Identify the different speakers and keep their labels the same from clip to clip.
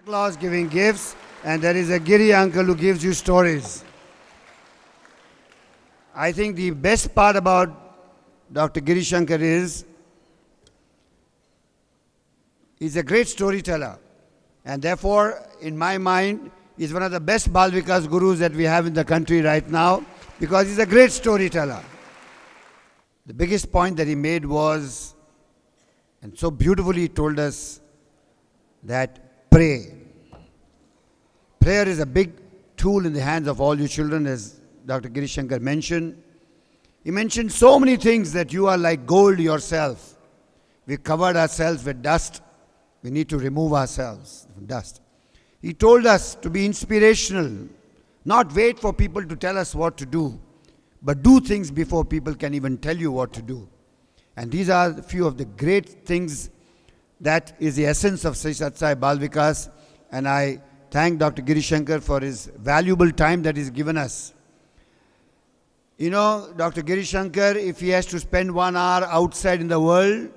Speaker 1: Claus giving gifts, and there is a Giri uncle who gives you stories. I think the best part about Dr. Giri Shankar is he's a great storyteller, and therefore, in my mind, he's one of the best Bal Vikas gurus that we have in the country right now because he's a great storyteller. The biggest point that he made was, and so beautifully he told us, that pray. Prayer is a big tool in the hands of all you children, as Dr. Giri Shankar mentioned. He mentioned so many things that you are like gold yourself. We covered ourselves with dust. We need to remove ourselves from dust. He told us to be inspirational, not wait for people to tell us what to do, but do things before people can even tell you what to do. And these are a few of the great things that is the essence of Sri Sathya Sai Bal Vikas. And I thank Dr. Giri Shankar for his valuable time that he's given us. You know, Dr. Giri Shankar, if he has to spend 1 hour outside in the world,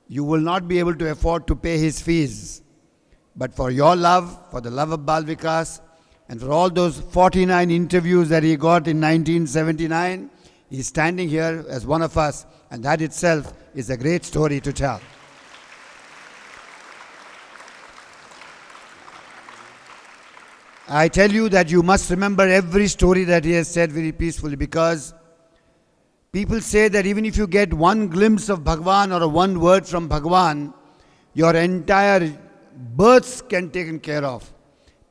Speaker 1: you will not be able to afford to pay his fees. But for your love, for the love of Bal Vikas, and for all those 49 interviews that he got in 1979, he's standing here as one of us, and that itself is a great story to tell. I tell you that you must remember every story that he has said very peacefully, because people say that even if you get one glimpse of Bhagwan or one word from Bhagwan, your entire births can be taken care of.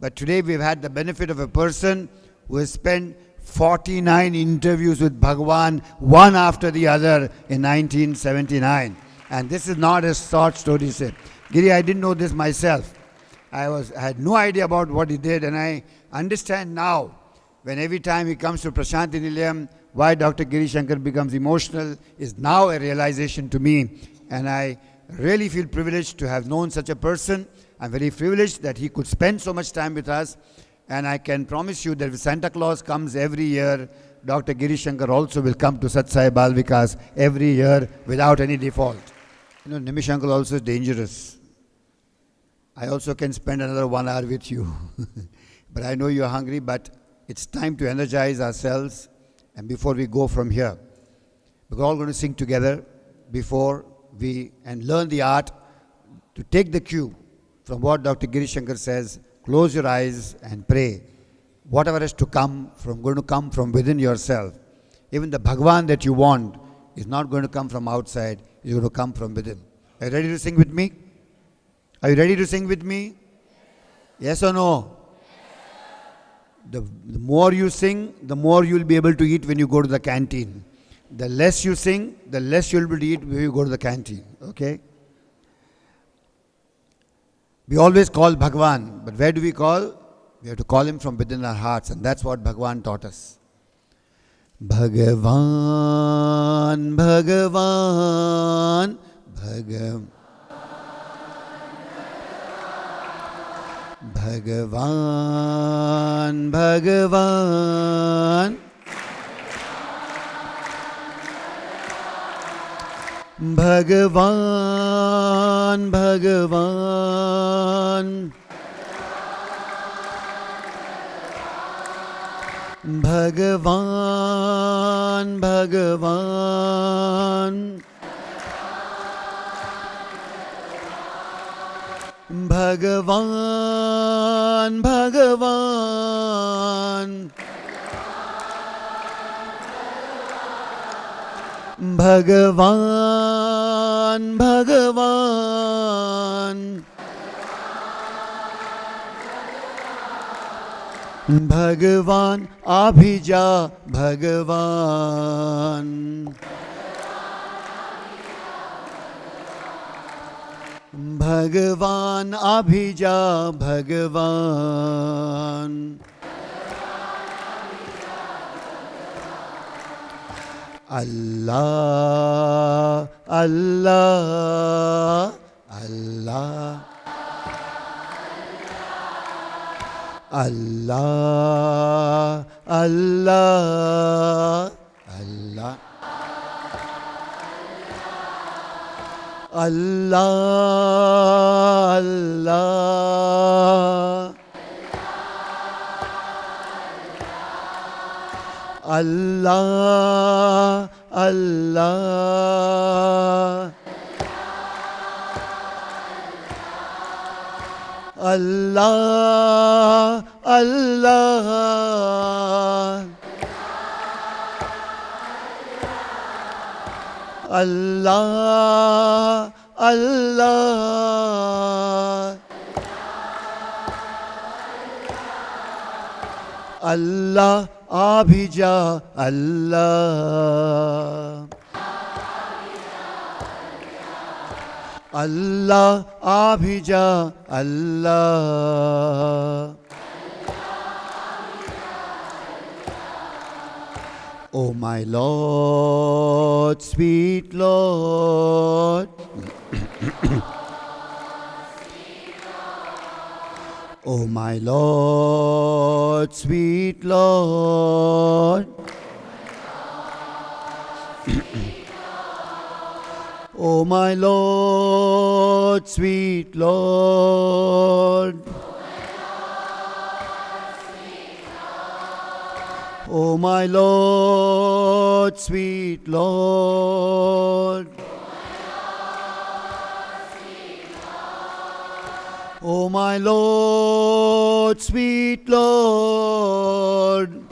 Speaker 1: But today we've had the benefit of a person who has spent 49 interviews with Bhagwan, one after the other, in 1979. And this is not a short story set. Giri, I didn't know this myself. I had no idea about what he did, and I understand now, when every time he comes to Prashanti Nilayam, why Dr. Giri Shankar becomes emotional is now a realization to me. And I really feel privileged to have known such a person. I'm very privileged that he could spend so much time with us. And I can promise you that if Santa Claus comes every year, Dr. Giri Shankar also will come to Sathya Sai Bal Vikas every year without any default. You know, Nimish uncle also is dangerous. I also can spend another 1 hour with you. But I know you're hungry, but it's time to energize ourselves. And before we go from here, we're all going to sing together before and learn the art to take the cue from what Dr. Giri Shankar says. Close your eyes and pray. Whatever is to come, going to come from within yourself. Even the Bhagwan that you want is not going to come from outside. It's going to come from within. Are you ready to sing with me? Are you ready to sing with me? Yes or no? The more you sing, the more you'll be able to eat when you go to the canteen. The less you sing, the less you'll be able to eat when you go to the canteen. Okay? We always call Bhagwan, but where do we call? We have to call him from within our hearts, and that's what Bhagwan taught us. Bhagavan, Bhagavan, Bhagavan. Bhagavan, Bhagavan, Bhagavan, Bhagavan, Bhagavan, Bhagavan, Bhagavan, Bhagavan, Bhagavan, Bhagavan, Bhagavan, Abhija, Bhagavan, Bhagavan, Abhija, Bhagavan, Allah, Allah, Allah, Allah, Allah, Allah, Allah, Allah, Allah, Allah. Allah, Allah. Allah, Allah. Allah abhija, Allah. Allah abhija, Allah. O my Lord, sweet Lord. O my Lord, sweet Lord. O my Lord, sweet Lord. O my Lord, sweet Lord. O my Lord, sweet Lord.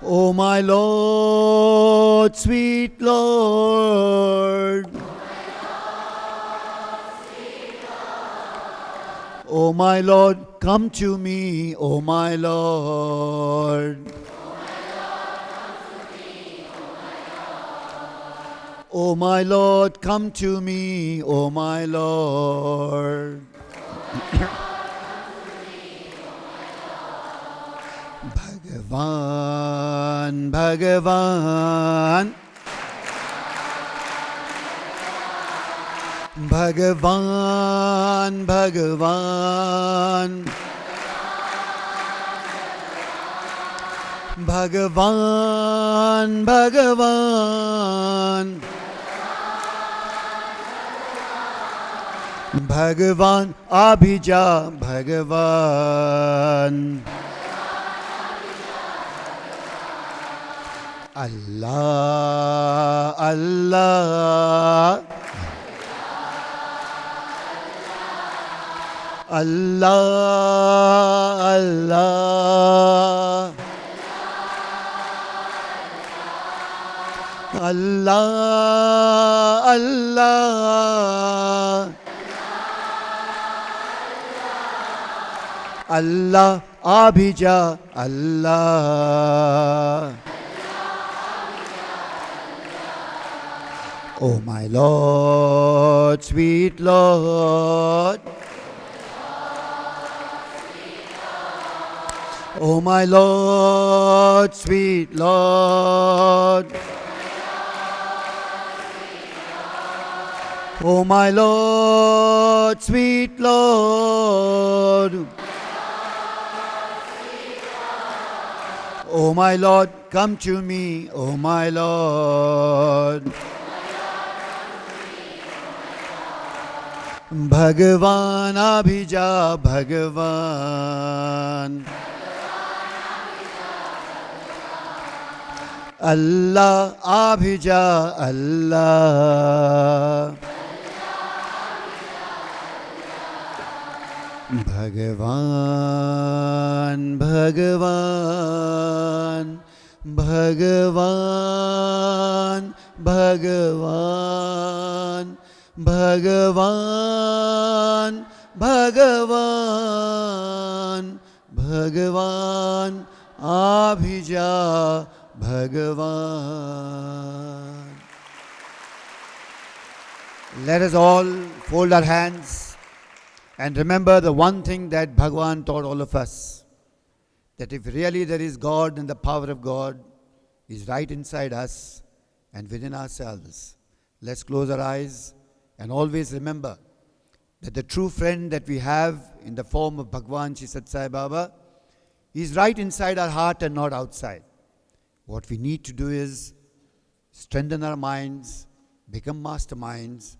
Speaker 1: O my Lord, sweet Lord. O my Lord, come to me, O my Lord. O my Lord, come to me, O my Lord. Bhagavan, Bhagavan. Bhagavan, Bhagavan. Bhagavan, Bhagavan. Bhagavan abhija, Bhagavan. Allah, Allah. Allah, Allah. Allah, Allah. Allah abhija, Allah. O my Lord, sweet Lord. O my Lord, sweet Lord. O my Lord, sweet Lord. O my Lord, come to me, O my Lord. Bhagavan abhija, Bhagavan. Allah abhija, Allah. Bhagavan, Bhagavan. Bhagavan, Bhagavan. Bhagavan, Bhagavan. Bhagavan abhija, Bhagavan. Let us all fold our hands and remember the one thing that Bhagavan taught all of us, that if really there is God, then the power of God is right inside us and within ourselves. Let's close our eyes and always remember that the true friend that we have in the form of Bhagavan Shri Sathya Sai Baba is right inside our heart and not outside. What we need to do is strengthen our minds, become masterminds,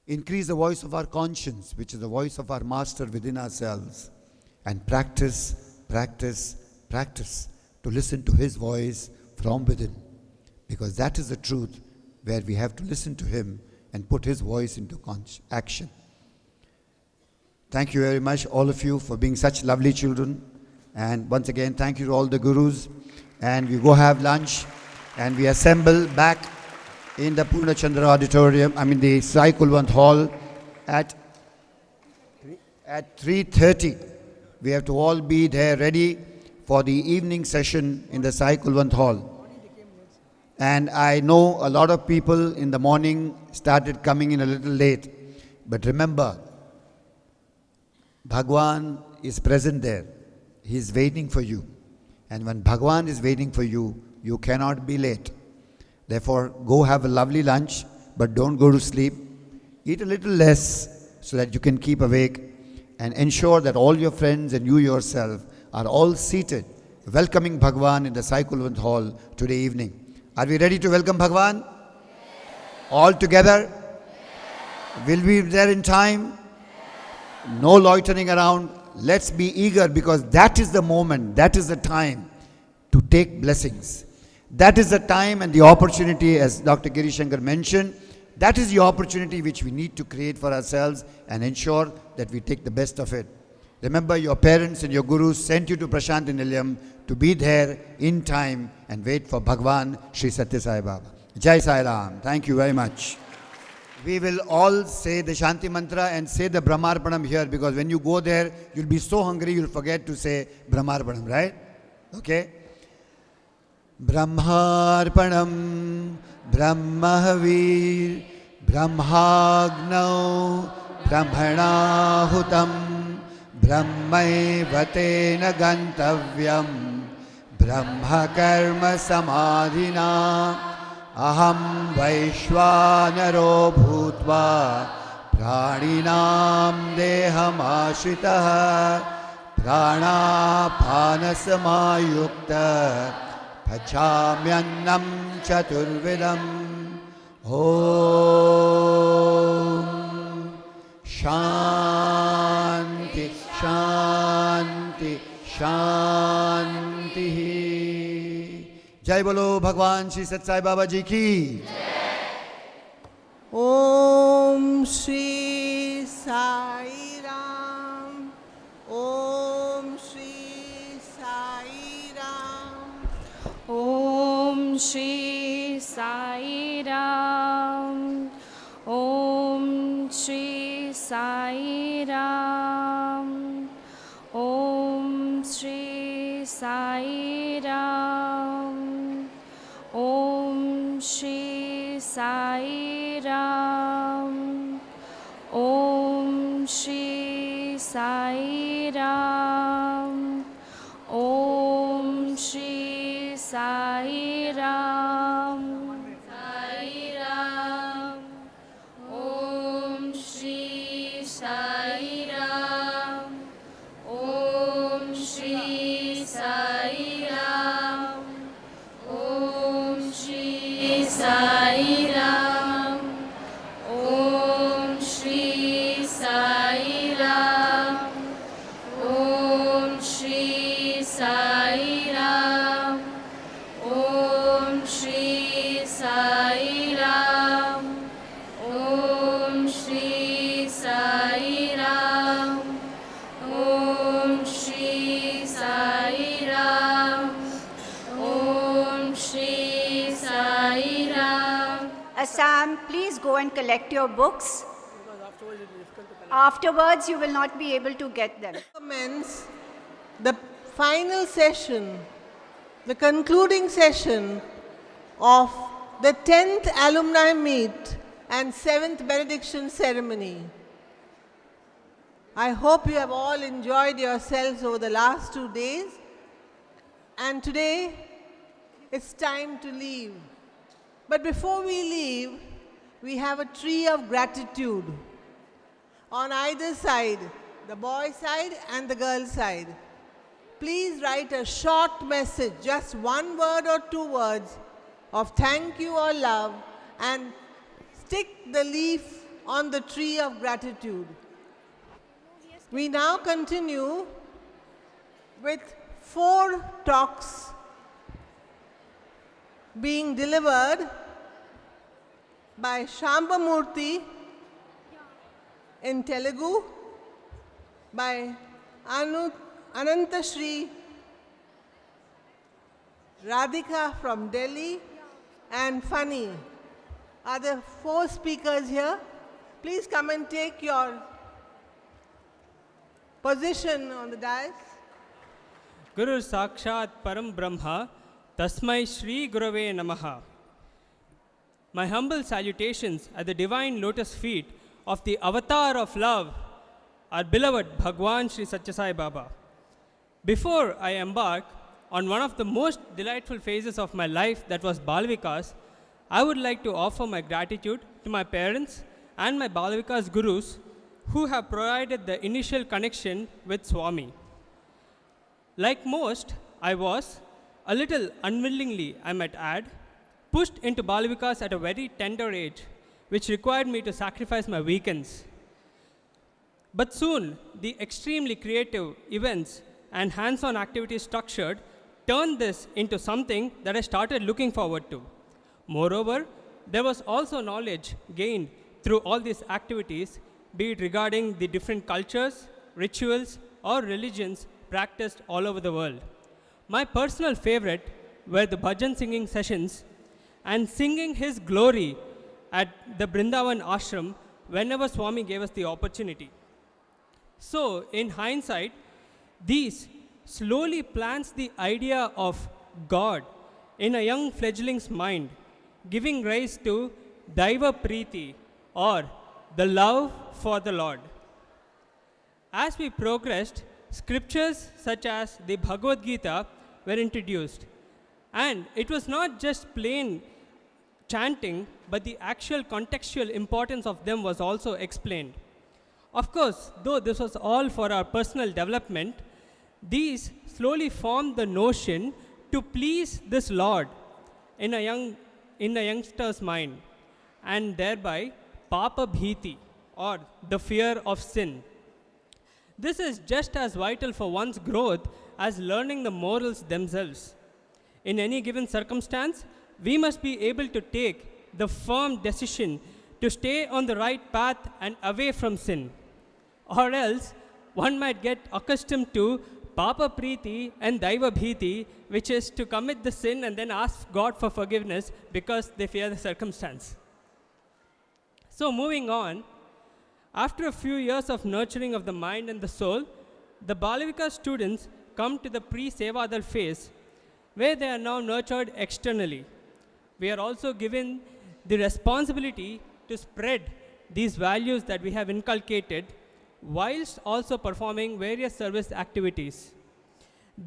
Speaker 1: increase the voice of our conscience, which is the voice of our master within ourselves, and practice practice, practice to listen to His voice from within. Because that is the truth where we have to listen to Him and put His voice into action. Thank you very much, all of you, for being such lovely children. And once again, thank you to all the gurus. And we go have lunch and we assemble back in the Purnachandra Auditorium, the Sai Kulwant Hall at 3:30. We have to all be there ready for the evening session in the Sai Kulwant Hall. And I know a lot of people in the morning started coming in a little late. But remember, Bhagwan is present there. He is waiting for you. And when Bhagwan is waiting for you, you cannot be late. Therefore, go have a lovely lunch, but don't go to sleep. Eat a little less so that you can keep awake, and ensure that all your friends and you yourself are all seated, welcoming Bhagwan in the Sai Kulwant Hall today evening. Are we ready to welcome Bhagwan? Yes. All together? Yes. Will we be there in time? Yes. No loitering around. Let's be eager, because that is the moment, that is the time to take blessings. That is the time and the opportunity, as Dr. Giri Shankar mentioned, that is the opportunity which we need to create for ourselves and ensure that we take the best of it. Remember, your parents and your gurus sent you to Prasanthi Nilayam to be there in time and wait for Bhagwan Sri Satya Sai Baba. Jai Sai Ram. Thank you very much. We will all say the Shanti Mantra and say the Brahmarpanam here, because when you go there, you'll be so hungry you'll forget to say Brahmarpanam, right? Okay? Brahmarpanam Brahmahavir Brahmagnau Brahmanahutam Brahmaivatena Gantavyam Brahma Karma Samadhina Aham Vaishwanaro Bhutva Praninam Deham Ashritah Pranaphanasamayukta Pachamyannam Chaturvidam Om Shanti Shanti Shanti. Jai Bolo Bhagwan Shri Satya Sai Baba Ji ki.
Speaker 2: Om Shri Sai Ram. Om Shri Sai Ram.
Speaker 3: Om Shri Sai Ram. Om Shri Sai Ram. Om Shri Sai Ram. Om Shri Sai Ram. Om Shri Sai Ram. Om Shri Sai Ram. Sai Ram. Om Shri Sai Ram. Om Shri Sai Ram. Om Shri Sai Ram. Om Shri Sai Ram. Om Shri Sai Ram. Om Shri Sai Ram. Om Shri Sai Ram. Om Shri Sai Ram. Om Shri Sai Ram.
Speaker 4: Assam, please go and collect your books. Afterwards, you will not be able to get them.
Speaker 2: Commence the final session, the concluding session of the 10th alumni meet and 7th benediction ceremony. I hope you have all enjoyed yourselves over the last 2 days, and today it's time to leave. But before we leave, we have a tree of gratitude. On either side, the boy side and the girl side, please write a short message, just 1 word or 2 words of thank you or love, and stick the leaf on the tree of gratitude. We now continue with 4 talks being delivered by Shambhamurthy in Telugu, by Anantashri Radhika from Delhi, and Funny. Are there 4 speakers here? Please come and take your position on the dais.
Speaker 5: Guru Sakshat Param Brahma, Tasmai Shri Gurave Namaha. My humble salutations at the divine lotus feet of the avatar of love, our beloved Bhagwan Sri Satya Sai Baba. Before I embark on one of the most delightful phases of my life, that was Balavikas, I would like to offer my gratitude to my parents and my Balavikas gurus who have provided the initial connection with Swami. Like most, I was, a little unwillingly I might add, pushed into Balavikas at a very tender age, which required me to sacrifice my weekends. But soon, the extremely creative events and hands-on activities structured turned this into something that I started looking forward to. Moreover, there was also knowledge gained through all these activities, be it regarding the different cultures, rituals, or religions practiced all over the world. My personal favorite were the bhajan singing sessions and singing his glory at the Brindavan ashram whenever Swami gave us the opportunity. So, in hindsight, these slowly plants the idea of God in a young fledgling's mind, giving rise to Daiva Preeti, or the love for the Lord. As we progressed, scriptures such as the Bhagavad Gita were introduced. And it was not just plain chanting, but the actual contextual importance of them was also explained. Of course, though this was all for our personal development, these slowly formed the notion to please this Lord in a youngster's mind, and thereby Papa Bhiti, or the fear of sin. This is just as vital for one's growth as learning the morals themselves. In any given circumstance, we must be able to take the firm decision to stay on the right path and away from sin. Or else, one might get accustomed to Papa Preeti and Daiva Bhiti, which is to commit the sin and then ask God for forgiveness because they fear the circumstance. So moving on, after a few years of nurturing of the mind and the soul, the Balavika students come to the pre-Sevadal phase, where they are now nurtured externally. We are also given the responsibility to spread these values that we have inculcated, whilst also performing various service activities.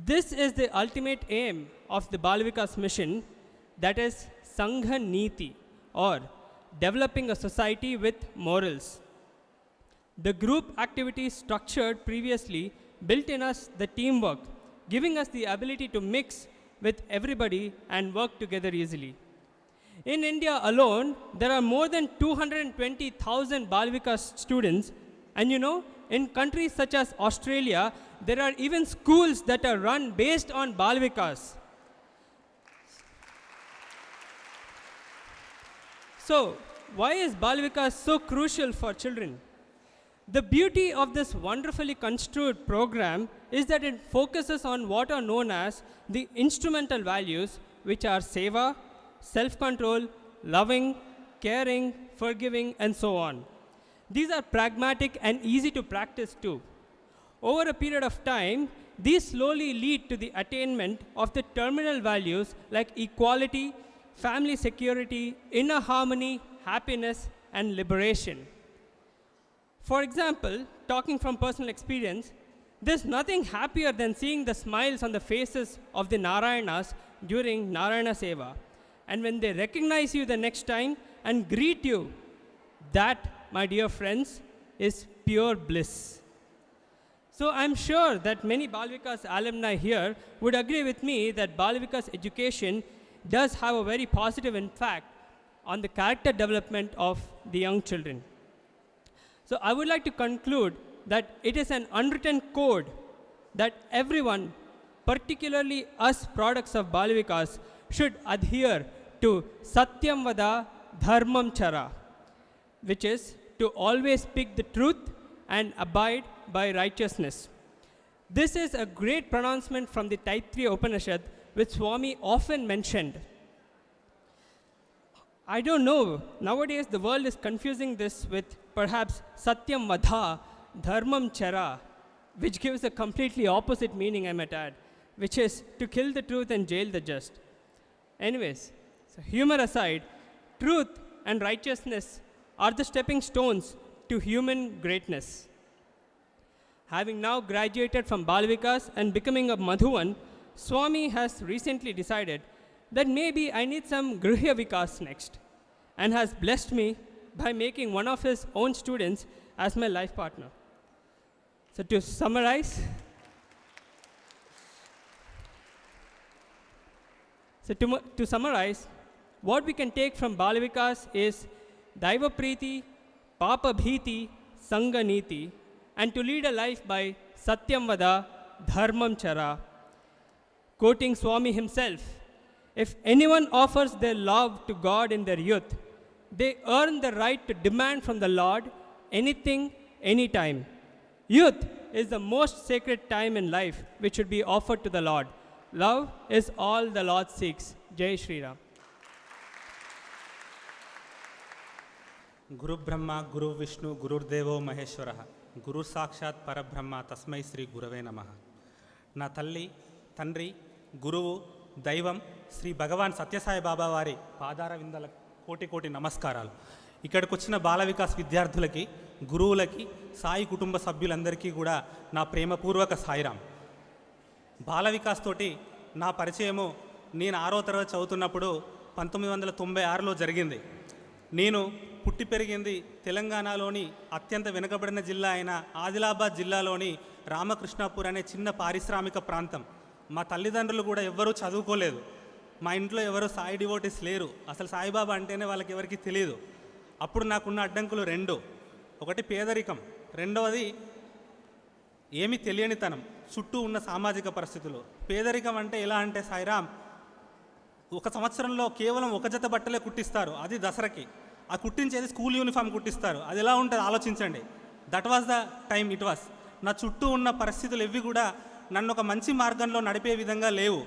Speaker 5: This is the ultimate aim of the Balavika's mission, that is Sangha Niti, or developing a society with morals. The group activities structured previously built in us the teamwork, giving us the ability to mix with everybody and work together easily. In India alone, there are more than 220,000 Balavika students, and in countries such as Australia, there are even schools that are run based on Balavikas. So, why is Balavika so crucial for children? The beauty of this wonderfully construed program is that it focuses on what are known as the instrumental values, which are seva, self-control, loving, caring, forgiving, and so on. These are pragmatic and easy to practice too. Over a period of time, these slowly lead to the attainment of the terminal values like equality, family security, inner harmony, happiness, and liberation. For example, talking from personal experience, there's nothing happier than seeing the smiles on the faces of the Narayanas during Narayana Seva. And when they recognize you the next time and greet you, that, my dear friends, is pure bliss. So I'm sure that many Balavika's alumni here would agree with me that Balavika's education does have a very positive impact on the character development of the young children. So I would like to conclude that it is an unwritten code that everyone, particularly us products of Balavikas, should adhere to Satyam Vada Dharmam Chara, which is to always speak the truth and abide by righteousness. This is a great pronouncement from the Taittiriya Upanishad, which Swami often mentioned. I don't know, nowadays the world is confusing this with perhaps Satyam Vada Dharmam Chara, which gives a completely opposite meaning, I might add, which is to kill the truth and jail the just. Anyways, so humor aside, truth and righteousness are the stepping stones to human greatness. Having now graduated from Balavikas and becoming a Madhuvan, Swami has recently decided that maybe I need some Grihya Vikas next, and has blessed me by making one of his own students as my life partner. So to summarize, what we can take from Balavikas is Daiva Preeti, Papa Bhiti, Sangha Niti, and to lead a life by Satyam Vada Dharmam Chara. Quoting Swami himself, if anyone offers their love to God in their youth, they earn the right to demand from the Lord anything, anytime. Youth is the most sacred time in life which should be offered to the Lord. Love is all the Lord seeks. Jai Shri Ram.
Speaker 6: గురు బ్రహ్మ గురు విష్ణు గురుర్దేవో మహేశ్వర గురు సాక్షాత్ పరబ్రహ్మ తస్మై శ్రీ గురవే నమః. నా తల్లి, తండ్రి, గురువు, దైవం శ్రీ భగవాన్ సత్యసాయి బాబా వారి పాదార విందల కోటి కోటి నమస్కారాలు. ఇక్కడికి వచ్చిన బాల వికాస్ విద్యార్థులకి, గురువులకి, సాయి కుటుంబ సభ్యులందరికీ కూడా నా ప్రేమపూర్వక సాయిరాం. బాల వికాస్ తోటి నా పరిచయము నేను 6వ తరగతి చదువుతున్నప్పుడు 1996లో జరిగింది. నేను పుట్టి పెరిగింది తెలంగాణలోని అత్యంత వెనుకబడిన జిల్లా అయిన ఆదిలాబాద్ జిల్లాలోని రామకృష్ణాపూర్ అనే చిన్న పారిశ్రామిక ప్రాంతం. మా తల్లిదండ్రులు కూడా ఎవ్వరూ చదువుకోలేదు. మా ఇంట్లో ఎవరు సాయి డివోటీస్ లేరు. అసలు సాయిబాబా అంటేనే వాళ్ళకి ఎవరికి తెలియదు. అప్పుడు నాకున్న అడ్డంకులు 2. ఒకటి పేదరికం, రెండవది ఏమీ తెలియనితనం, చుట్టూ ఉన్న సామాజిక పరిస్థితులు. పేదరికం అంటే ఎలా అంటే సాయిరామ్, ఒక సంవత్సరంలో కేవలం ఒక జత బట్టలే కుట్టిస్తారు, అది దసరాకి. ఆ కుట్టించేది స్కూల్ యూనిఫామ్ కుట్టిస్తారు. అది ఎలా ఉంటుంది ఆలోచించండి. That was the time it was. నా చుట్టూ ఉన్న పరిస్థితులు ఎవి కూడా నన్ను ఒక మంచి మార్గంలో నడిపే విధంగా లేవు.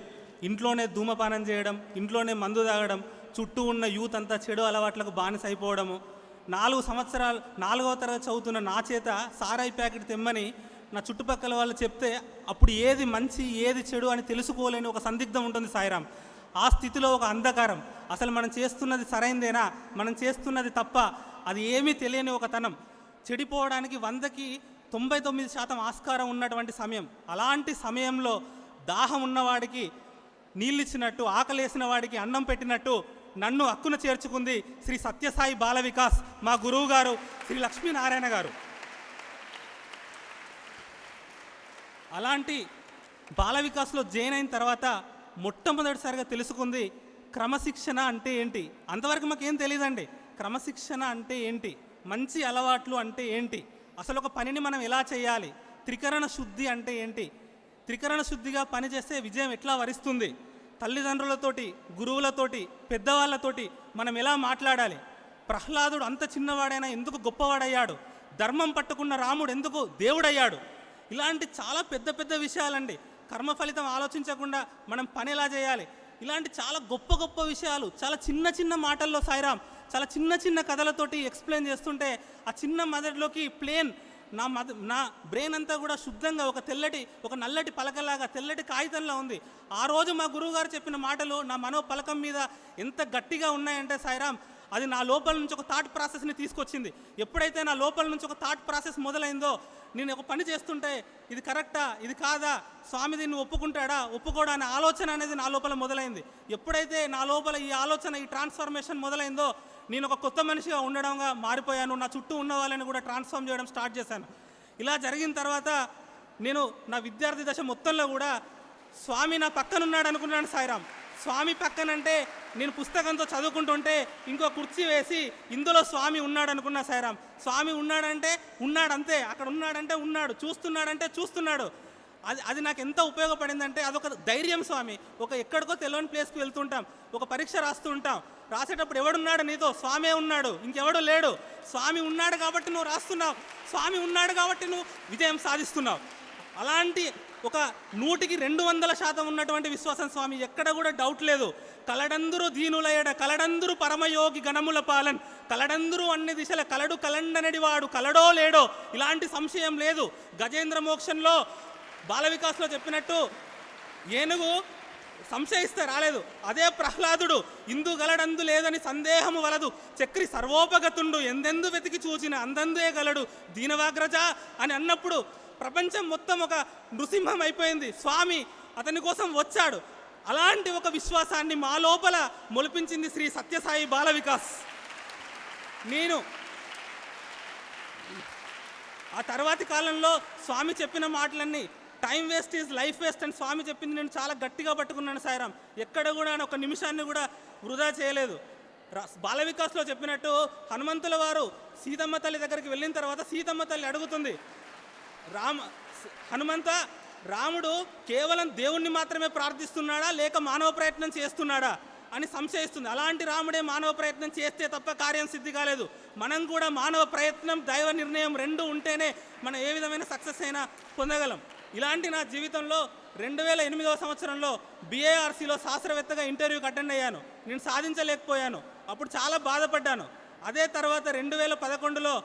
Speaker 6: ఇంట్లోనే ధూమపానం చేయడం, ఇంట్లోనే మందు తాగడం, చుట్టూ ఉన్న యూత్ అంతా చెడు అలవాట్లకు బానిస అయిపోవడము. 4 సంవత్సరాలు 4వ తరగతి చదువుతున్న నా చేత సారాయి ప్యాకెట్ తెమ్మని నా చుట్టుపక్కల వాళ్ళు చెప్తే అప్పుడు ఏది మంచి ఏది చెడు అని తెలుసుకోలేని ఒక సందిగ్ధం ఉంటుంది సాయిరామ్. ఆ స్థితిలో ఒక అంధకారం, అసలు మనం చేస్తున్నది సరైందేనా, మనం చేస్తున్నది తప్ప, అది ఏమీ తెలియని ఒక తనం, చెడిపోవడానికి 100కి 99% ఆస్కారం ఉన్నటువంటి సమయం. అలాంటి సమయంలో దాహం ఉన్నవాడికి నీళ్ళిచ్చినట్టు, ఆకలేసిన వాడికి అన్నం పెట్టినట్టు నన్ను హక్కున చేర్చుకుంది శ్రీ సత్యసాయి బాల వికాస్, మా గురువు గారు శ్రీ లక్ష్మీనారాయణ గారు. అలాంటి బాల వికాస్లో జాయిన్ అయిన తర్వాత మొట్టమొదటిసారిగా తెలుసుకుంది క్రమశిక్షణ అంటే ఏంటి. అంతవరకు మాకేం తెలియదండి. క్రమశిక్షణ అంటే ఏంటి, మంచి అలవాట్లు అంటే ఏంటి, అసలు ఒక పనిని మనం ఎలా చేయాలి, త్రికరణ శుద్ధి అంటే ఏంటి, త్రికరణ శుద్ధిగా పనిచేస్తే విజయం ఎట్లా వరిస్తుంది, తల్లిదండ్రులతోటి, గురువులతోటి, పెద్దవాళ్ళతోటి మనం ఎలా మాట్లాడాలి, ప్రహ్లాదుడు అంత చిన్నవాడైనా ఎందుకు గొప్పవాడయ్యాడు, ధర్మం పట్టుకున్న రాముడు ఎందుకు దేవుడయ్యాడు, ఇలాంటి చాలా పెద్ద పెద్ద విషయాలండి. కర్మ ఫలితం ఆలోచించకుండా మనం పని ఎలా చేయాలి, ఇలాంటి చాలా గొప్ప గొప్ప విషయాలు చాలా చిన్న చిన్న మాటల్లో సాయిరామ్ చాలా చిన్న చిన్న కథలతోటి ఎక్స్ప్లెయిన్ చేస్తుంటే ఆ చిన్న మెదడులోకి ప్లేన్ నా బ్రెయిన్ అంతా కూడా శుద్ధంగా ఒక నల్లటి పలకలాగా తెల్లటి కాగితంలా ఉంది. ఆ రోజు మా గురువుగారు చెప్పిన మాటలు నా మనో పలకం మీద ఎంత గట్టిగా ఉన్నాయంటే సాయిరామ్, అది నా లోపల నుంచి ఒక థాట్ ప్రాసెస్ని తీసుకొచ్చింది. ఎప్పుడైతే నా లోపల నుంచి ఒక థాట్ ప్రాసెస్ మొదలైందో, నేను ఒక పని చేస్తుంటే ఇది కరెక్టా, ఇది కాదా, స్వామి దీన్ని ఒప్పుకుంటాడా, ఒప్పుకోడా అనే ఆలోచన అనేది నా లోపల మొదలైంది. ఎప్పుడైతే నా లోపల ఈ ఆలోచన, ఈ ట్రాన్స్ఫర్మేషన్ మొదలైందో, నేను ఒక కొత్త మనిషిగా ఉండడంగా మారిపోయాను. నా చుట్టూ ఉన్న వాళ్ళని కూడా ట్రాన్స్ఫార్మ్ చేయడం స్టార్ట్ చేశాను. ఇలా జరిగిన తర్వాత నేను నా విద్యార్థి దశ మొత్తంలో కూడా స్వామి నా పక్కన ఉన్నాడు అనుకున్నాను సాయిరామ్. స్వామి పక్కనంటే నేను పుస్తకంతో చదువుకుంటుంటే ఇంకో కుర్చీ వేసి ఇందులో స్వామి ఉన్నాడు అనుకున్నా సాయిరామ్. స్వామి ఉన్నాడంటే ఉన్నాడు అంతే, అక్కడ ఉన్నాడంటే ఉన్నాడు, చూస్తున్నాడంటే చూస్తున్నాడు. అది నాకు ఎంత ఉపయోగపడిందంటే అదొక ధైర్యం స్వామి. ఒక ఎక్కడికో తెలియని ప్లేస్కి వెళ్తుంటాం, ఒక పరీక్ష రాస్తూ ఉంటాం, రాసేటప్పుడు ఎవడున్నాడు నీతో? స్వామే ఉన్నాడు, ఇంకెవడు లేడు. స్వామి ఉన్నాడు కాబట్టి నువ్వు రాస్తున్నావు, స్వామి ఉన్నాడు కాబట్టి నువ్వు విజయం సాధిస్తున్నావు. అలాంటి ఒక 100కి 200% ఉన్నటువంటి విశ్వాసం స్వామి. ఎక్కడ కూడా డౌట్ లేదు. కలడందురు దీనులయడ కలడందురు పరమయోగి గణముల పాలన్ కలడందురు అన్ని దిశల కలడు కలండనడి వాడు కలడో లేడో, ఇలాంటి సంశయం లేదు. గజేంద్ర మోక్షంలో బాల వికాస్లో చెప్పినట్టు ఏనుగు సంశయిస్తే రాలేదు. అదే ప్రహ్లాదుడు ఇందు గలడందు లేదని సందేహము వలదు చక్రి సర్వోపగతుండు ఎందెందు వెతికి చూచిన అందందే గలడు దీనవాగ్రజ అని అన్నప్పుడు ప్రపంచం మొత్తం ఒక నృసింహం అయిపోయింది. స్వామి అతని కోసం వచ్చాడు. అలాంటి ఒక విశ్వాసాన్ని మా లోపల మొలిపించింది శ్రీ సత్యసాయి బాల వికాస్. నేను ఆ తర్వాతి కాలంలో స్వామి చెప్పిన మాటలన్నీ time waste is life waste అని స్వామి చెప్పింది నేను చాలా గట్టిగా పట్టుకున్నాను సాయిరాం. ఎక్కడ కూడా ఒక నిమిషాన్ని కూడా వృధా చేయలేదు. బాల వికాస్లో చెప్పినట్టు హనుమంతుల వారు సీతమ్మ తల్లి దగ్గరికి వెళ్ళిన తర్వాత సీతమ్మ తల్లి అడుగుతుంది, హనుమంత, రాముడు కేవలం దేవుణ్ణి మాత్రమే ప్రార్థిస్తున్నాడా లేక మానవ ప్రయత్నం చేస్తున్నాడా అని సంశయిస్తుంది. అలాంటి రాముడే మానవ ప్రయత్నం చేస్తే తప్ప కార్యం సిద్ధి కాలేదు. మనం కూడా మానవ ప్రయత్నం దైవ నిర్ణయం రెండు ఉంటేనే మనం ఏ విధమైన సక్సెస్ అయినా పొందగలం. ఇలాంటి నా జీవితంలో 2008వ సంవత్సరంలో BARCలో శాస్త్రవేత్తగా ఇంటర్వ్యూకి అటెండ్ అయ్యాను. నేను సాధించలేకపోయాను. అప్పుడు చాలా బాధపడ్డాను. అదే తర్వాత 2011లో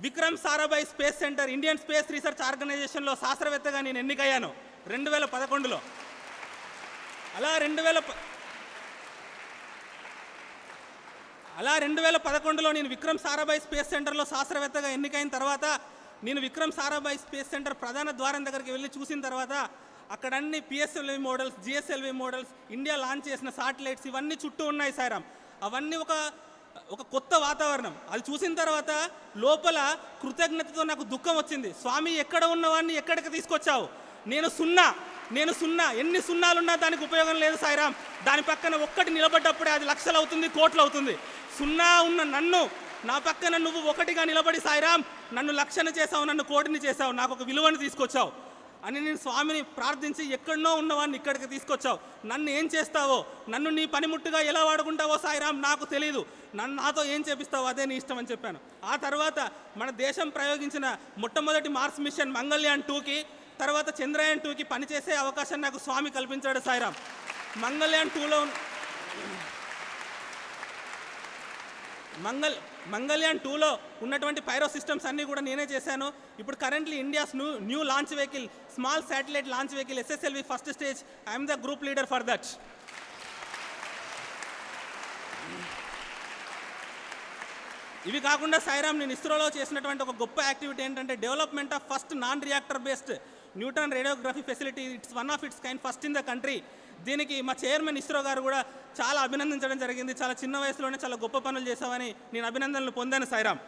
Speaker 6: Vikram Sarabhai space centre Indian space research ఆర్గనైజేషన్లో శాస్త్రవేత్తగా నేను ఎన్నికయ్యాను 2011లో. అలా 2011లో నేను విక్రమ్ సారాభాయ్ స్పేస్ సెంటర్లో శాస్త్రవేత్తగా ఎన్నికైన తర్వాత నేను విక్రమ్ సారాభాయ్ స్పేస్ సెంటర్ ప్రధాన ద్వారం దగ్గరికి వెళ్ళి చూసిన తర్వాత అక్కడ అన్ని PSLV models, GSLV models, India launch చేసిన శాటిలైట్స్ ఇవన్నీ చుట్టూ ఉన్నాయి సాయిరామ్. అవన్నీ ఒక కొత్త వాతావరణం. అది చూసిన తర్వాత లోపల కృతజ్ఞతతో నాకు దుఃఖం వచ్చింది. స్వామి ఎక్కడ ఉన్నవాడిని ఎక్కడికి తీసుకొచ్చావు? నేను సున్నా. ఎన్ని సున్నాలున్నా దానికి ఉపయోగం లేదు సాయిరామ్. దాని పక్కన ఒక్కటి నిలబడ్డప్పుడే అది లక్షలు అవుతుంది, కోట్లు అవుతుంది. సున్నా ఉన్న నన్ను నా పక్కన నువ్వు ఒకటిగా నిలబడి సాయిరామ్ నన్ను లక్షను చేసావు, నన్ను కోటిని చేసావు, నాకు ఒక విలువను తీసుకొచ్చావు అని నేను స్వామిని ప్రార్థించి ఎక్కడనో ఉన్నవాడిని ఇక్కడికి తీసుకొచ్చావు. నన్ను ఏం చేస్తావో, నన్ను నీ పనిముట్టుగా ఎలా వాడుకుంటావో సాయిరామ్ నాకు తెలియదు. నాతో ఏం చేపిస్తావో అదే నీ ఇష్టం అని చెప్పాను. ఆ తర్వాత మన దేశం ప్రయోగించిన మొట్టమొదటి మార్స్ మిషన్ మంగళయాన్ 2కి, తర్వాత చంద్రయాన్ 2కి పనిచేసే అవకాశం నాకు స్వామి కల్పించాడు సాయిరామ్. మంగళయాన్ 2లో ఉన్నటువంటి పైరో సిస్టమ్స్ అన్నీ కూడా నేనే చేశాను. ఇప్పుడు currently India's new launch vehicle, small satellite launch vehicle SSLV first stage, I'm the group leader for that. ఇవి కాకుండా సాయిరామ్ నేను ఇస్రోలో చేసినటువంటి ఒక గొప్ప యాక్టివిటీ ఏంటంటే development of first non reactor based neutron radiography facility. It's one of it's kind, first in the country. దీనికి మా chairman ISRO గారు కూడా చాలా అభినందించడం జరిగింది. చాలా చిన్న వయసులోనే చాలా గొప్ప పనులు చేశామని నేను అభినందనలు పొందాను సాయిరామ్.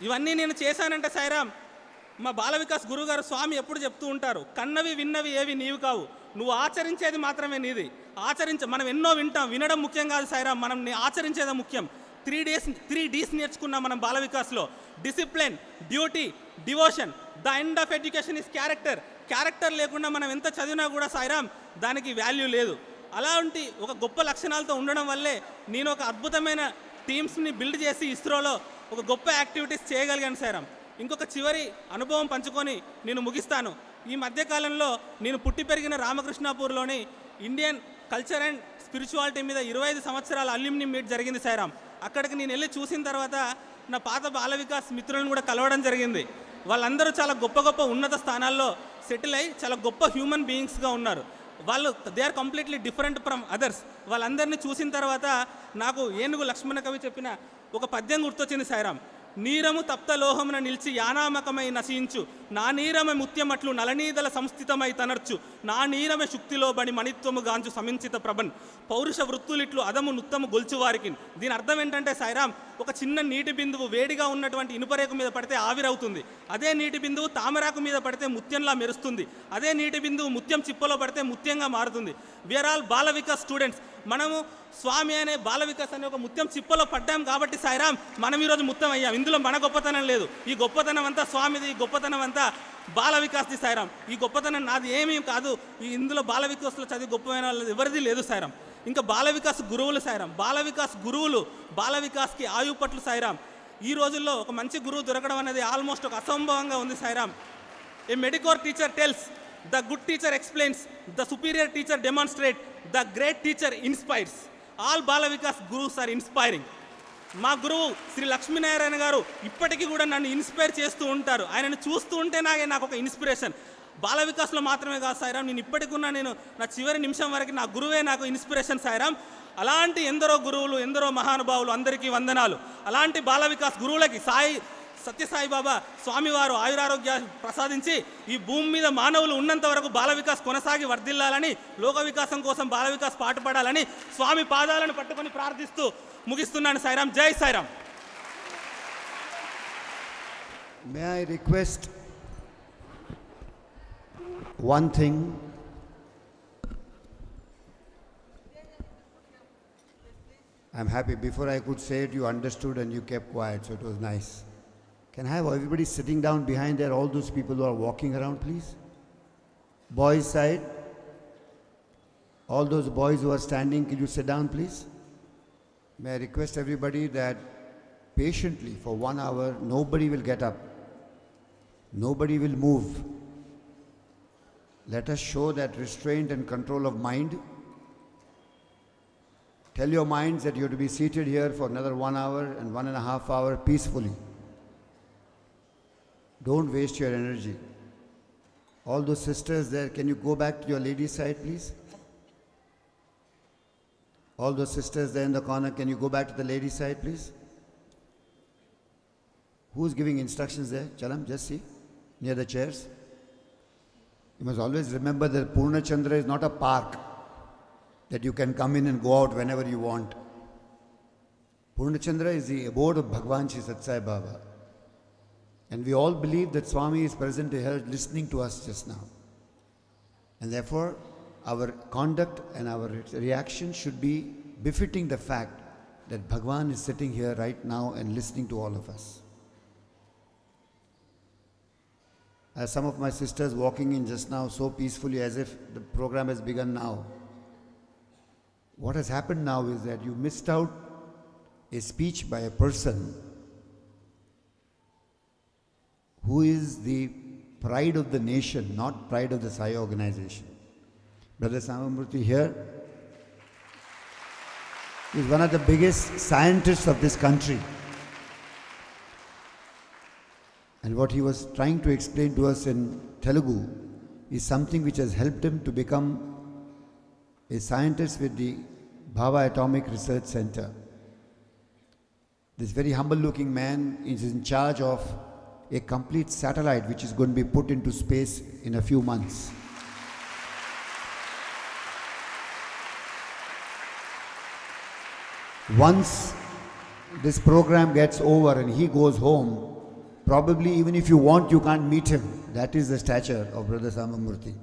Speaker 6: ఇవన్నీ నేను చేశానంటే సాయిరామ్ మా బాల వికాస్ గురువు గారు స్వామి ఎప్పుడు చెప్తూ ఉంటారు, కన్నవి విన్నవి ఏవి నీవు కావు, నువ్వు ఆచరించేది మాత్రమే నీది. మనం ఎన్నో వింటాం, వినడం ముఖ్యం కాదు సాయిరామ్, మనం ఆచరించేదే ముఖ్యం. 3 Ds నేర్చుకున్నాం మనం బాల వికాస్లో. Discipline, duty, devotion. The end of education is character. Character లేకుండా మనం ఎంత చదివినా కూడా సాయిరామ్ దానికి వాల్యూ లేదు. అలాంటి ఒక గొప్ప లక్షణాలతో ఉండడం వల్లే నేను ఒక అద్భుతమైన టీమ్స్ని బిల్డ్ చేసి ఇస్రోలో ఒక గొప్ప యాక్టివిటీస్ చేయగలిగాను సాయిరామ్. ఇంకొక చివరి అనుభవం పంచుకొని నేను ముగిస్తాను. ఈ మధ్యకాలంలో నేను పుట్టి పెరిగిన రామకృష్ణాపూర్లోని ఇండియన్ కల్చర్ అండ్ స్పిరిచువాలిటీ మీద 25 సంవత్సరాల అల్యూమిని మీట్ జరిగింది సాయిరామ్. అక్కడికి నేను వెళ్ళి చూసిన తర్వాత నా పాత బాల వికాస్ మిత్రులను కూడా కలవడం జరిగింది. వాళ్ళందరూ చాలా గొప్ప ఉన్నత స్థానాల్లో సెటిల్ అయ్యి చాలా గొప్ప హ్యూమన్ బీయింగ్స్గా ఉన్నారు. వాళ్ళు they are completely different from others. వాళ్ళందరినీ చూసిన తర్వాత నాకు ఏనుగు లక్ష్మణ కవి చెప్పిన ఒక పద్యం గుర్తొచ్చింది సాయిరామ్. నీరము తప్త లోహమున నిలిచి యానామకమై నశించు, నా నీరమ ముత్యమట్లు నలనీదల సంస్థితమై తనర్చు, నా నీరమ శుక్తిలో బడి మణిత్వము గాంచు సమించిత ప్రభన్, పౌరుష వృత్తులిట్లు అదము నుత్తము గొల్చు వారికి. దీని అర్థం ఏంటంటే సాయిరామ్ ఒక చిన్న నీటి బిందువు వేడిగా ఉన్నటువంటి ఇనుపరేకు మీద పడితే ఆవిరవుతుంది. అదే నీటి బిందువు తామరాకు మీద పడితే ముత్యంలా మెరుస్తుంది. అదే నీటి బిందువు ముత్యం చిప్పలో పడితే ముత్యంగా మారుతుంది. We are all Bala Vikas students. మనము స్వామి అనే బాల వికాస్ అనే ఒక ముత్యం చిప్పలో పడ్డాం కాబట్టి సాయిరామ్ మనం ఈరోజు ముత్యం అయ్యాం. ఇందులో మన గొప్పతనం లేదు. ఈ గొప్పతనం అంతా స్వామిది, ఈ గొప్పతనం అంతా బాల వికాస్ది సాయిరామ్. ఈ గొప్పతనం నాది ఏమీ కాదు. ఇందులో బాల వికాస్లో చదివి గొప్పమైన వాళ్ళది ఎవరిది లేదు సాయిరామ్. ఇంకా బాల వికాస్ గురువులు సాయిరామ్. బాల వికాస్ గురువులు, బాల వికాస్కి ఆయుపట్లు సాయిరామ్. ఈ రోజుల్లో ఒక మంచి గురువు దొరకడం అనేది ఆల్మోస్ట్ ఒక అసంభవంగా ఉంది Sairam. A mediocre teacher tells, the good teacher explains, the superior teacher demonstrate, the great teacher inspires. All Bala Vikas గురువుస్ ఆర్ ఇన్స్పైరింగ్. మా గురువు శ్రీ లక్ష్మీనారాయణ గారు ఇప్పటికీ కూడా నన్ను ఇన్స్పైర్ చేస్తూ ఉంటారు. ఆయనను చూస్తూ ఉంటే నాకు ఒక ఇన్స్పిరేషన్. బాల వికాస్లో మాత్రమే కాదు సాయిరామ్, నేను ఇప్పటికున్నా నేను నా చివరి నిమిషం వరకు నా గురువే నాకు ఇన్స్పిరేషన్ సాయిరామ్. అలాంటి ఎందరో గురువులు, ఎందరో మహానుభావులు, అందరికీ వందనాలు. అలాంటి బాల వికాస్ గురువులకి సత్యసాయి బాబా స్వామివారు ఆయురారోగ్య ప్రసాదించి ఈ భూమి మీద మానవులు ఉన్నంత వరకు బాల వికాస్ కొనసాగి వర్ధిల్లాలని, లోక వికాసం కోసం బాల వికాస్ పాటుపడాలని స్వామి పాదాలను పట్టుకొని ప్రార్థిస్తూ ముగిస్తున్నాను సాయిరామ్. జై Sairam.
Speaker 1: May I request one thing? I'm happy. Before I could say it, you understood and you kept quiet, so it was nice. Can I have everybody sitting down behind there, all those people who are walking around, please? Boys' side. All those boys who are standing, can you sit down, please? May I request everybody that patiently for 1 hour, nobody will get up. Nobody will move. Let us show that restraint and control of mind. Tell your minds that you have to be seated here for another 1 hour and 1.5 hours peacefully. Don't waste your energy. All those sisters there, can you go back to your ladies' side, please? All those sisters there in the corner, can you go back to the ladies' side, please? Who's giving instructions there? Chalam, just see, near the chairs. You must always remember that Purna Chandra is not a park that you can come in and go out whenever you want. Purna Chandra is the abode of Bhagwan Shri Sathya Sai Baba. And we all believe that Swami is present here listening to us just now. And therefore, our conduct and our reaction should be befitting the fact that Bhagwan is sitting here right now and listening to all of us. As some of my sisters walking in just now so peacefully as if the program has begun now. What has happened now is that you missed out a speech by a person who is the pride of the nation, not pride of the Sai organization. Brother Samamurthy here is one of the biggest scientists of this country. And what he was trying to explain to us in Telugu is something which has helped him to become a scientist with the Bhava Atomic Research Center. This very humble looking man is in charge of a complete satellite which is going to be put into space in a few months. Once this program gets over and he goes home, probably even if you want, you can't meet him. That is the stature of Brother Samamurthy.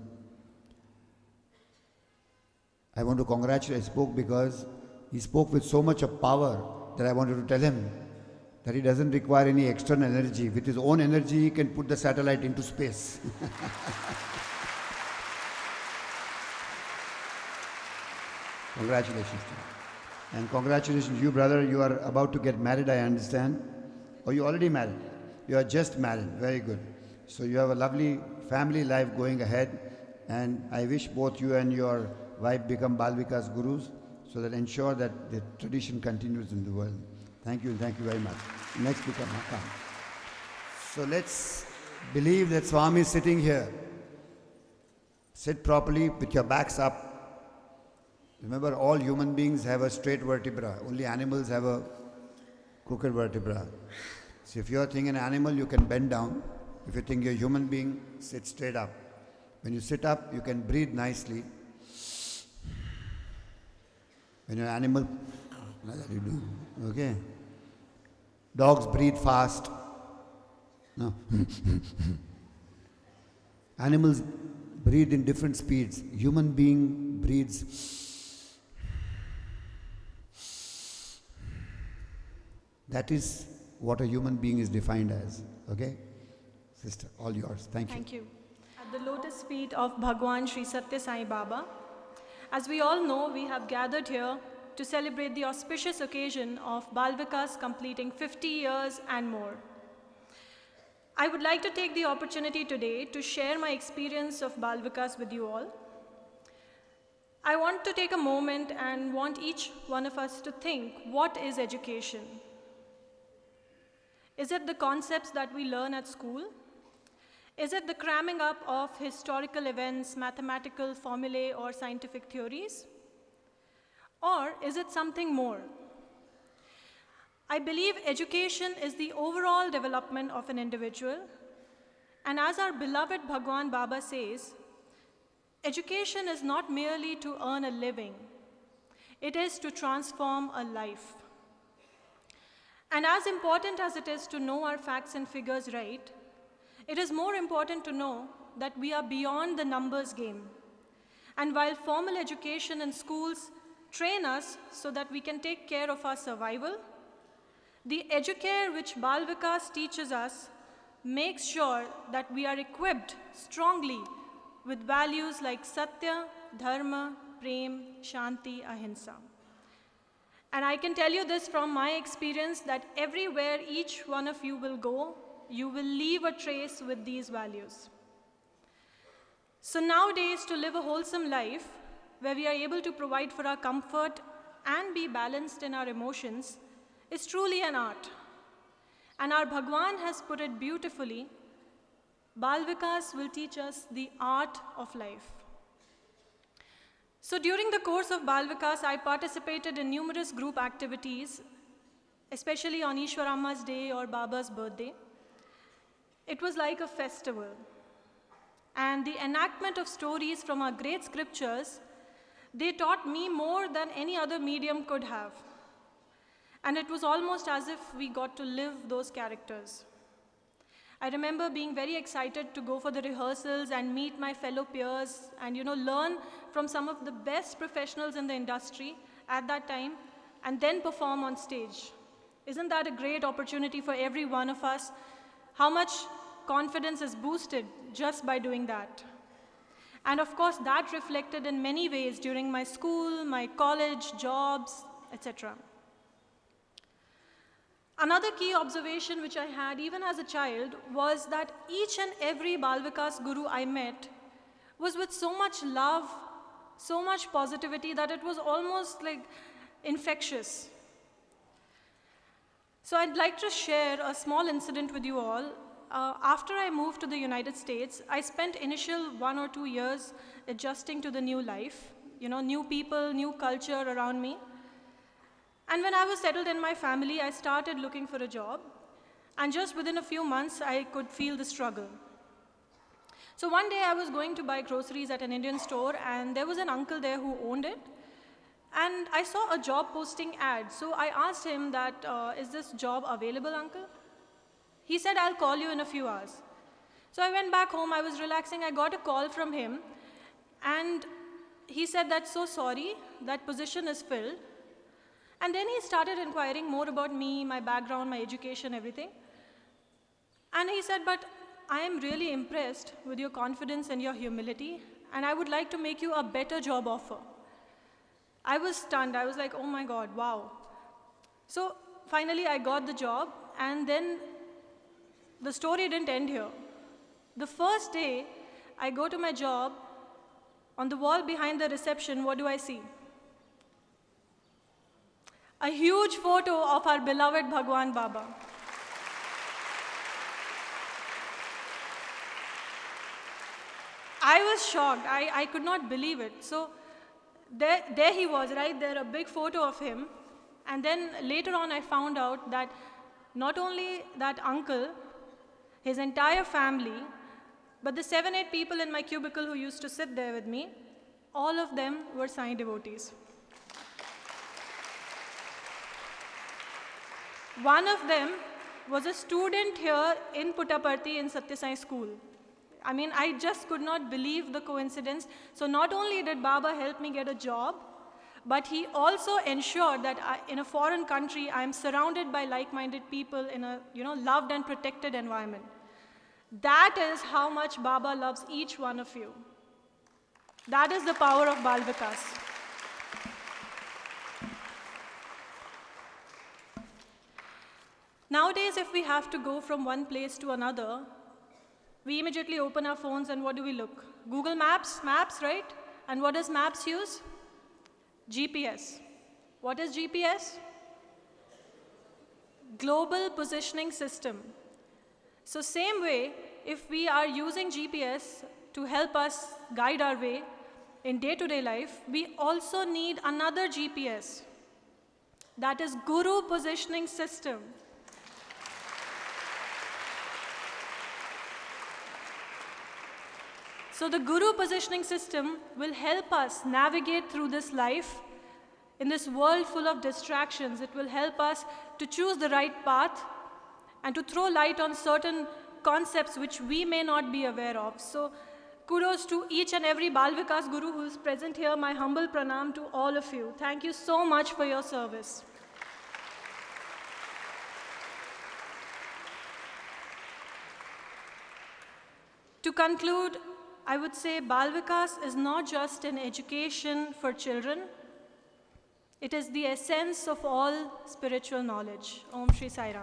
Speaker 1: I want to congratulate. I spoke because he spoke with so much of power that I wanted to tell him that he doesn't require any external energy. With his own energy, he can put the satellite into space. Congratulations to you. And congratulations to you, brother. You are about to get married, I understand. Or you already married? You are just married. Very good. So you have a lovely family life going ahead. And I wish both you and your wife become Bal Vikas Gurus so that ensure that the tradition continues in the world. Thank you very much. Next become Hakam. So let's believe that Swami is sitting here. Sit properly with your backs up. Remember, all human beings have a straight vertebra. Only animals have a crooked vertebra. So if you're thinking an animal, you can bend down. If you think you're a human being, sit straight up. When you sit up, you can breathe nicely. When you're an animal, like that you do. Okay? Dogs breathe fast. No. Animals breathe in different speeds. Human being breathes. That is what a human being is defined as. Okay? Sister, all yours. Thank you.
Speaker 7: Thank you. At the lotus feet of Bhagwan Sri Satya Sai Baba, as we all know, we have gathered here to celebrate the auspicious occasion of Bal Vikas completing 50 years and more. I would like to take the opportunity today to share my experience of Bal Vikas with you all. I want to take a moment and want each one of us to think, what is education? Is it the concepts that we learn at school? Is it the cramming up of historical events, mathematical formulae, or scientific theories? Or is it something more? I believe education is the overall development of an individual. And as our beloved Bhagwan Baba says, education is not merely to earn a living. It is to transform a life. And as important as it is to know our facts and figures right, it is more important to know that we are beyond the numbers game. And while formal education in schools train us so that we can take care of our survival, the educare which Bal Vikas teaches us makes sure that we are equipped strongly with values like Satya, Dharma, Prem, Shanti, Ahimsa. And I can tell you this from my experience that everywhere each one of you will go, you will leave a trace with these values. So nowadays, to live a wholesome life, where we are able to provide for our comfort and be balanced in our emotions, is truly an art. And our Bhagwan has put it beautifully, Bal Vikas will teach us the art of life. So during the course of Bal Vikas, I participated in numerous group activities, especially on Ishwaramma's day or Baba's birthday. It was like a festival. And the enactment of stories from our great scriptures, they taught me more than any other medium could have. And it was almost as if we got to live those characters. I remember being very excited to go for the rehearsals and meet my fellow peers and learn from some of the best professionals in the industry at that time and then perform on stage. Isn't that a great opportunity for every one of us? How much confidence is boosted just by doing that? And of course, that reflected in many ways during my school, my college, jobs, etc. Another key observation which I had even as a child was that each and every Bal Vikas Guru I met was with so much love, so much positivity that it was almost like infectious. So I'd like to share a small incident with you all. After I moved to the United States, I spent initial 1 or 2 years adjusting to the new life, new people, new culture around me. And when I was settled in my family, I started looking for a job. And just within a few months, I could feel the struggle. So one day I was going to buy groceries at an Indian store, and there was an uncle there who owned it. And I saw a job posting ad. So I asked him that, is this job available, uncle? He said, I'll call you in a few hours. So I went back home, I was relaxing, I got a call from him. And he said, that's so sorry, that position is filled. And then he started inquiring more about me, my background, my education, everything. And he said, but I am really impressed with your confidence and your humility, and I would like to make you a better job offer. I was stunned. I was like, oh my God, wow. So finally I got the job, and then the story didn't end here. The first day I go to my job, on the wall behind the reception, what do I see? A huge photo of our beloved Bhagwan Baba. I was shocked. I could not believe it. So there he was, right there, a big photo of him. And then later on, I found out that not only that uncle, his entire family, but the 7-8 people in my cubicle who used to sit there with me, all of them were Sai devotees. One of them was a student here in Puttaparthi in Satya Sai School. I mean, I just could not believe the coincidence. So not only did Baba help me get a job, but he also ensured that in a foreign country, I am surrounded by like-minded people in a loved and protected environment. That is how much Baba loves each one of you. That is the power of Bal Vikas. Nowadays, if we have to go from one place to another, we immediately open our phones and what do we look? Google Maps, right? And what does Maps use? GPS. What is GPS? Global Positioning System. So same way, if we are using GPS to help us guide our way in day-to-day life, we also need another GPS. That is Guru Positioning System. So the Guru Positioning System will help us navigate through this life in this world full of distractions. It will help us to choose the right path and to throw light on certain concepts which we may not be aware of. So kudos to each and every Bal Vikas Guru who is present here. My humble pranam to all of you. Thank you so much for your service. To conclude, I would say Bal Vikas is not just an education for children. It is the essence of all spiritual knowledge. Om Shri Sai Ram.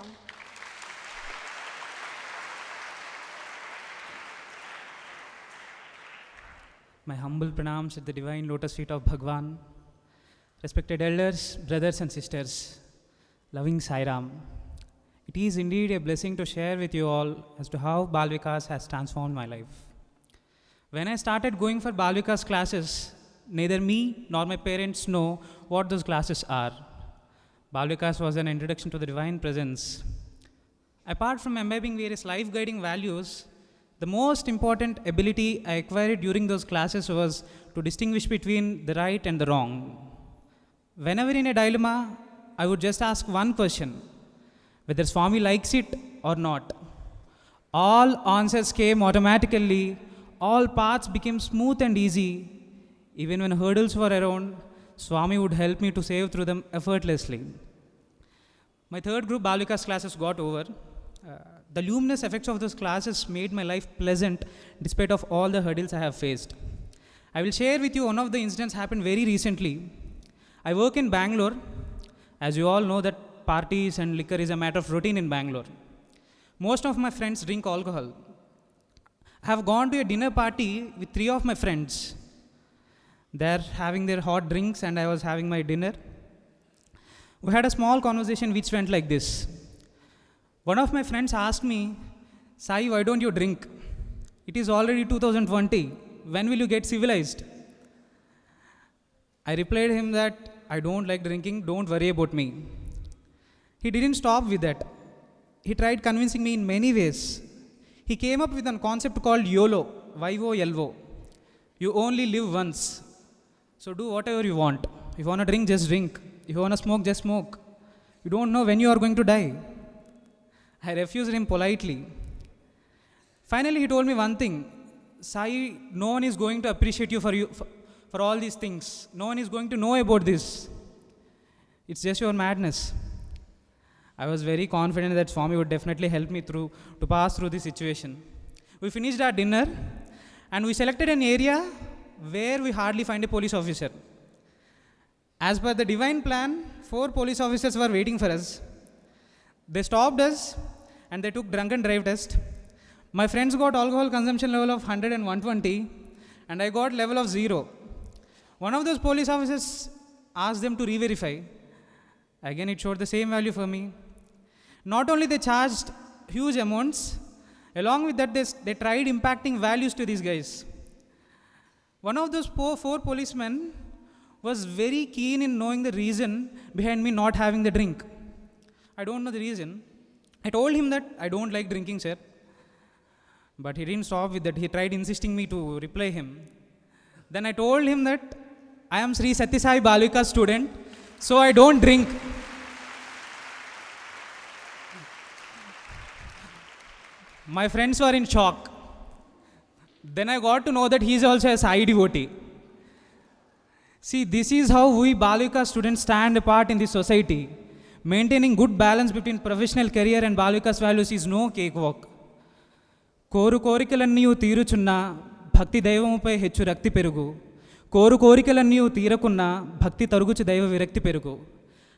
Speaker 8: My humble pranams at the divine lotus feet of Bhagwan. Respected elders, brothers and sisters, loving Sai Ram. It is indeed a blessing to share with you all as to how Bal Vikas has transformed my life. When I started going for Bal Vikas classes, neither me nor my parents know what those classes are. Bal Vikas was an introduction to the divine presence. Apart from imbibing various life guiding values, the most important ability I acquired during those classes was to distinguish between the right and the wrong. Whenever in a dilemma, I would just ask one question, whether Swami likes it or not. All answers came automatically. All paths became smooth and easy. Even when hurdles were around, Swami would help me to sail through them effortlessly. My third group Bal Vikas classes got over. The luminous effects of those classes made my life pleasant despite of all the hurdles I have faced. I will share with you one of the incidents happened very recently. I work in Bangalore. As you all know that parties and liquor is a matter of routine in Bangalore. Most of my friends drink alcohol. I have gone to a dinner party with 3 of my friends. They're having their hot drinks and I was having my dinner. We had a small conversation which went like this. One of my friends asked me, Sai, why don't you drink? It is already 2020. When will you get civilized? I replied him that I don't like drinking, don't worry about me. He didn't stop with that. He tried convincing me in many ways. He came up with a concept called YOLO, Y-O-L-O. You only live once. So do whatever you want. If you want to drink, just drink. If you want to smoke, just smoke. You don't know when you are going to die. I refused him politely. Finally, he told me one thing. Sai, no one is going to appreciate you for all these things. No one is going to know about this. It's just your madness. I was very confident that Swami would definitely help me to pass through this situation. We finished our dinner and we selected an area where we hardly find a police officer. As per the divine plan, 4 police officers were waiting for us. They stopped us and they took drunk and drive test. My friends got alcohol consumption level of 100 and 120 and I got level of 0. One of those police officers asked them to re-verify. Again, it showed the same value for me. Not only they charged huge amounts, along with that they tried impacting values to these guys. One of those 4 policemen was very keen in knowing the reason behind me not having the drink. I don't know the reason. I told him that I don't like drinking, sir. But he didn't stop with that. He tried insisting me to reply him. Then I told him that I am Sri Satyasai Bal Vikas student, so I don't drink. My friends were in shock. Then I got to know that he is also a Sai devotee. See, this is how we Balvika students stand apart in this society. Maintaining good balance between professional career and Balvika's values is no cakewalk. కోరు కోరికలన్నీయు తీరుచున్న భక్తి దైవముపై హెచ్చు రక్తి పెరుగు కోరు కోరికలన్నీయు తీరకున్న భక్తి తరుగుచు దైవ విరక్తి పెరుగు.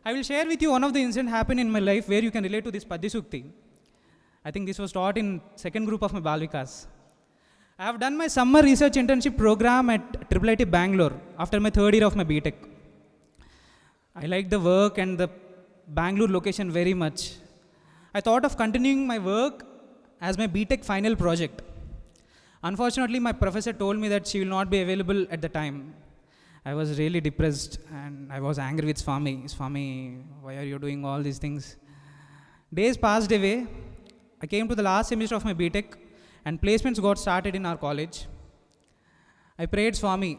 Speaker 8: I will share with you one of the incidents happened in my life where you can relate to this Padisukti. I think this was taught in second group of my Balvikas. I have done my summer research internship program at IIIT Bangalore after my third year of my BTech. I liked the work and the Bangalore location very much. I thought of continuing my work as my BTech final project. Unfortunately, my professor told me that she will not be available at the time. I was really depressed and I was angry with Swami. Swami, why are you doing all these things? Days passed away. I came to the last semester of my BTech and placements got started in our college. I prayed Swami,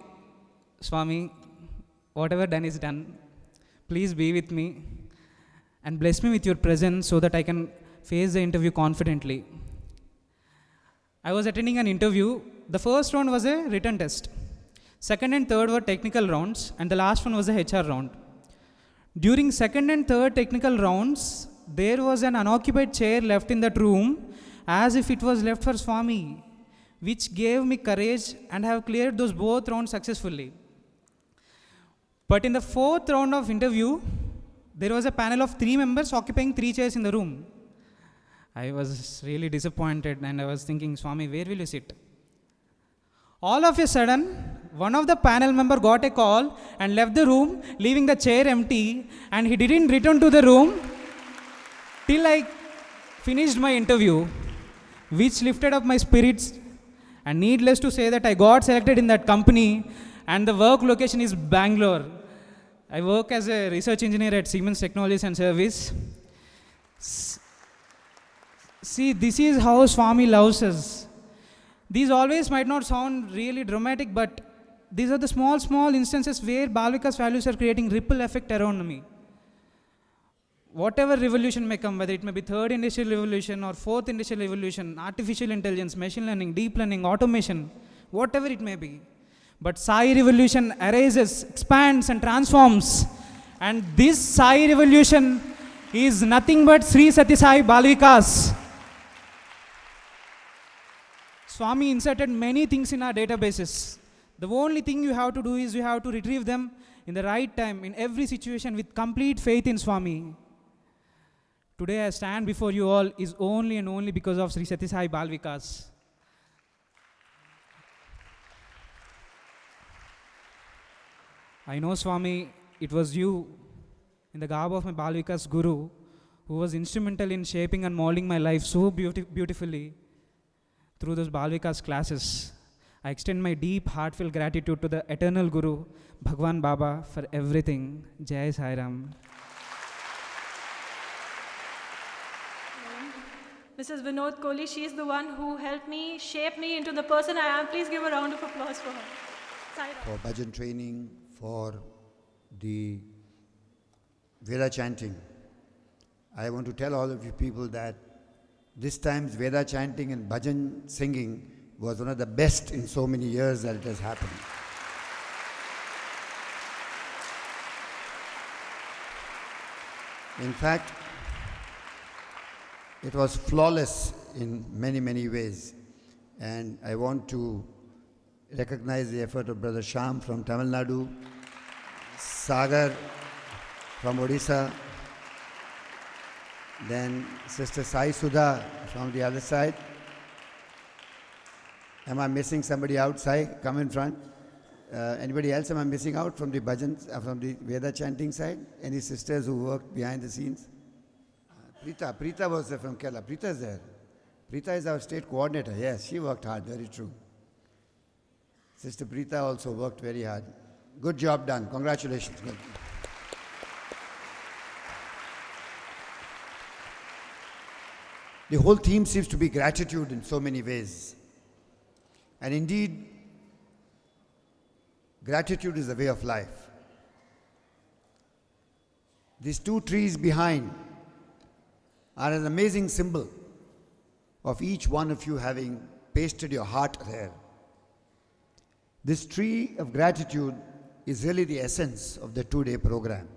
Speaker 8: Swami, whatever done is done. Please be with me and bless me with your presence so that I can face the interview confidently. I was attending an interview. The first round was a written test. Second and third were technical rounds, and the last one was a HR round. During second and third technical rounds, there was an unoccupied chair left in that room as if it was left for Swami, which gave me courage and I have cleared those both rounds successfully. But in the fourth round of interview, there was a panel of 3 members occupying 3 chairs in the room. I was really disappointed and I was thinking, Swami, where will you sit? All of a sudden, one of the panel member got a call and left the room, leaving the chair empty, and he didn't return to the room till I finished my interview, which lifted up my spirits. And needless to say that I got selected in that company and the work location is Bangalore. I work as a research engineer at Siemens Technologies and Service. See, this is how Swami loves us. These always might not sound really dramatic, but these are the small instances where Balvika's values are creating ripple effect around me. Whatever revolution may come, whether it may be third industrial revolution or fourth industrial revolution, artificial intelligence, machine learning, deep learning, automation, whatever it may be. But Sai revolution arises, expands and transforms. And this Sai revolution is nothing but Sri Sathya Sai Balvikas. Swami inserted many things in our databases. The only thing you have to do is you have to retrieve them in the right time, in every situation, with complete faith in Swami. Today I stand before you all is only and only because of Sri Sathya Sai Balvikas. I know, Swami, it was you, in the garb of my Balvika's Guru, who was instrumental in shaping and molding my life so beautifully through those Balvika's classes. I extend my deep, heartfelt gratitude to the eternal Guru, Bhagwan Baba, for everything. Jai Sai Ram.
Speaker 7: Mrs. Vinod Kohli, she is the one who helped me, shape me into the person I am. Please give a round of applause for her. Sai Ram.
Speaker 1: For bhajan training, for the Veda chanting. I want to tell all of you people that this time's Veda chanting and bhajan singing was one of the best in so many years that it has happened. In fact, it was flawless in many ways. And I want to recognize the effort of Brother Sham from Tamil Nadu, Sagar from Odisha, then Sister Sai Sudha from the other side. Am I missing somebody outside? Come in front. Anybody else am I missing out from the bhajans, from the Veda chanting side? Any sisters who worked behind the scenes? Preeta was there from Kerala. Preeta is there. Preeta is our state coordinator. Yes, she worked hard, very true. Sister Preeta also worked very hard. Good job done. Congratulations. Good. The whole theme seems to be gratitude in so many ways. And indeed, gratitude is a way of life. These 2 trees behind are an amazing symbol. of each one of you having pasted your heart there. This tree of gratitude is really the essence of the 2-day program.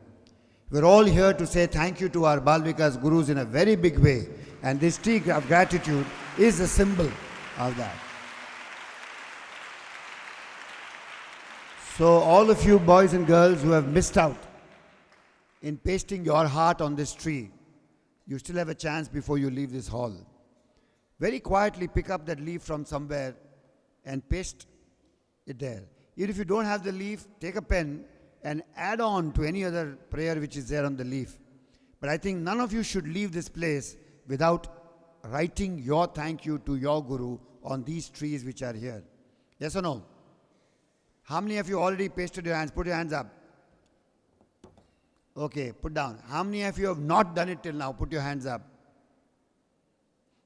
Speaker 1: We're all here to say thank you to our Bal Vikas Gurus in a very big way, and this tree of gratitude is a symbol of that. So all of you boys and girls who have missed out in pasting your heart on this tree, you still have a chance before you leave this hall. Very quietly pick up that leaf from somewhere and paste it there. Even if you don't have the leaf, take a pen and add on to any other prayer which is there on the leaf. But I think none of you should leave this place without writing your thank you to your Guru on these trees which are here. Yes or no? How many of you already pasted your hands? Put your hands up. Okay, put down. How many of you have not done it till now? Put your hands up.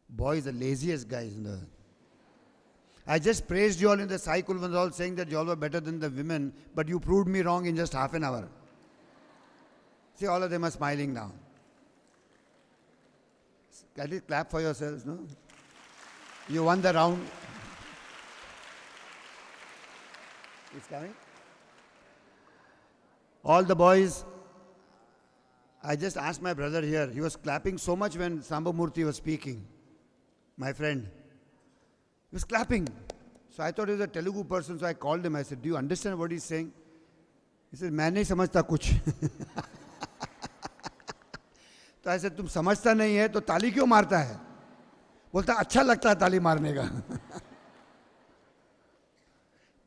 Speaker 1: Boys, the laziest guys in the world. I just praised you all in the cycle ones, all saying that you all were better than the women, but you proved me wrong in just half an hour. See, all of them are smiling now. At least clap for yourselves, no? You won the round. It's coming. All the boys, I just asked my brother here, he was clapping so much when Sambamurthy was speaking, my friend. He was clapping. So I thought he was a Telugu person, so I called him. I said, do you understand what he's saying? He said, मैं नहीं समझता कुछ. तो I said, तुम समझता नहीं है तो ताली क्यों मारता है? बोलता अच्छा लगता है ताली मारने का.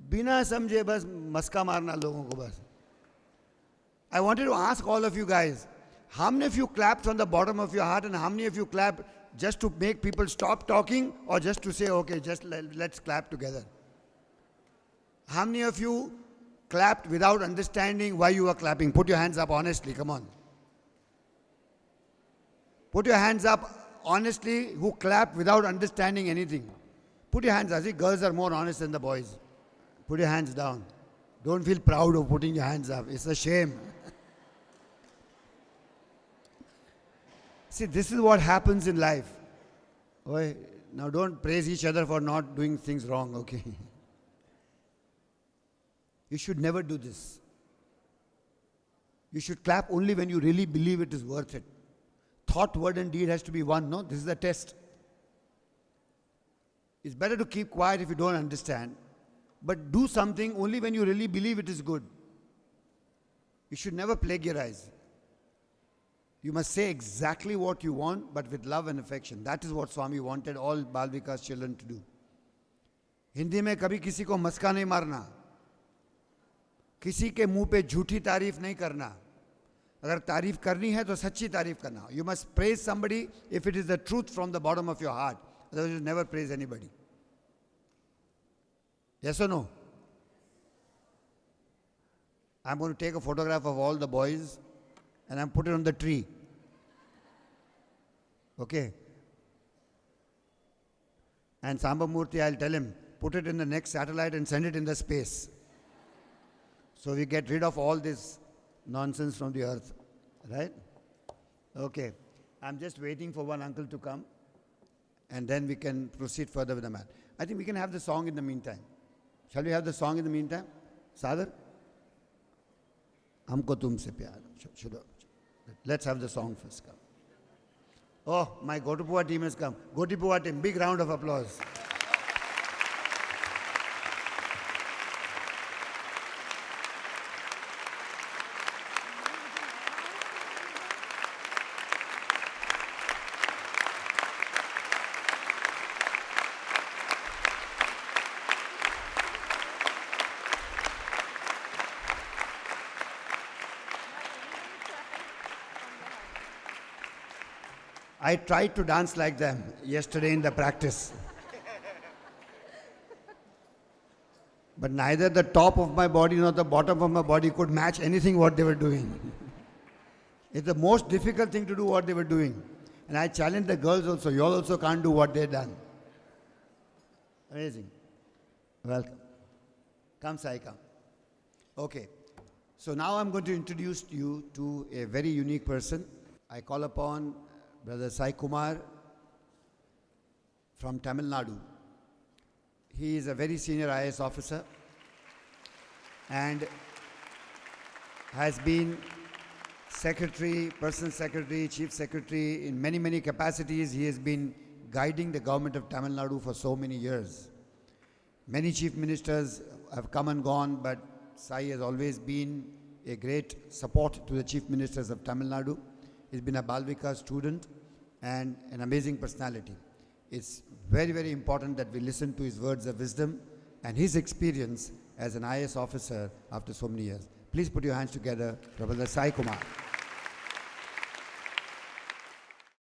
Speaker 1: बिना समझे बस मस्का मारना लोगों को बस. I wanted to ask all of you guys, how many of you clapped from the bottom of your heart and how many of you clapped just to make people stop talking or just to say, okay, just let's clap together? How many of you clapped without understanding why you were clapping? Put your hands up honestly, come on. Put your hands up honestly who clapped without understanding anything. Put your hands up. See, girls are more honest than the boys. Put your hands down. Don't feel proud of putting your hands up. It's a shame. See, this is what happens in life. Oi, now don't praise each other for not doing things wrong, okay? You should never do this. You should clap only when you really believe it is worth it. Thought, word and deed has to be one, no? This is the test. It's better to keep quiet if you don't understand. But do something only when you really believe it is good. You should never plagiarize. You must say exactly what you want, but with love and affection. That is what Swami wanted all Bal Vikas children to do. Hindi में कभी किसी को मस्का नहीं मारना, किसी के मुंह पे झूठी तारीफ नहीं करना. अगर तारीफ करनी है तो सच्ची तारीफ करना. You must praise somebody if it is the truth from the bottom of your heart. Otherwise you never praise anybody. Yes or no? I'm going to take a photograph of all the boys and I'm put it on the tree. Okay? And Sambamurthy, I'll tell him, put it in the next satellite and send it in the space. So we get rid of all this nonsense from the earth. Right? Okay. I'm just waiting for one uncle to come and then we can proceed further with the math. I think we can have the song in the meantime. Shall we have the song in the meantime? Sagar? Humko tumse pyar. Let's have the song first. Come. Oh, my Gotipua team has come. Gotipua team, big round of applause. I tried to dance like them yesterday in the practice. But neither the top of my body nor the bottom of my body could match anything what they were doing. It's the most difficult thing to do what they were doing. And I challenged the girls also. You all also can't do what they've done. Amazing. Welcome. Come, Sai, come. Okay. So now I'm going to introduce you to a very unique person. I call upon Brother Sai Kumar from Tamil Nadu. He is a very senior IAS officer and has been secretary, personal secretary, chief secretary in many, many capacities. He has been guiding the government of Tamil Nadu for so many years. Many chief ministers have come and gone, but Sai has always been a great support to the chief ministers of Tamil Nadu. He's been a Balvika student and an amazing personality. It's very, very important that we listen to his words of wisdom and his experience as an IAS officer after so many years. Please put your hands together for Brother Sai Kumar.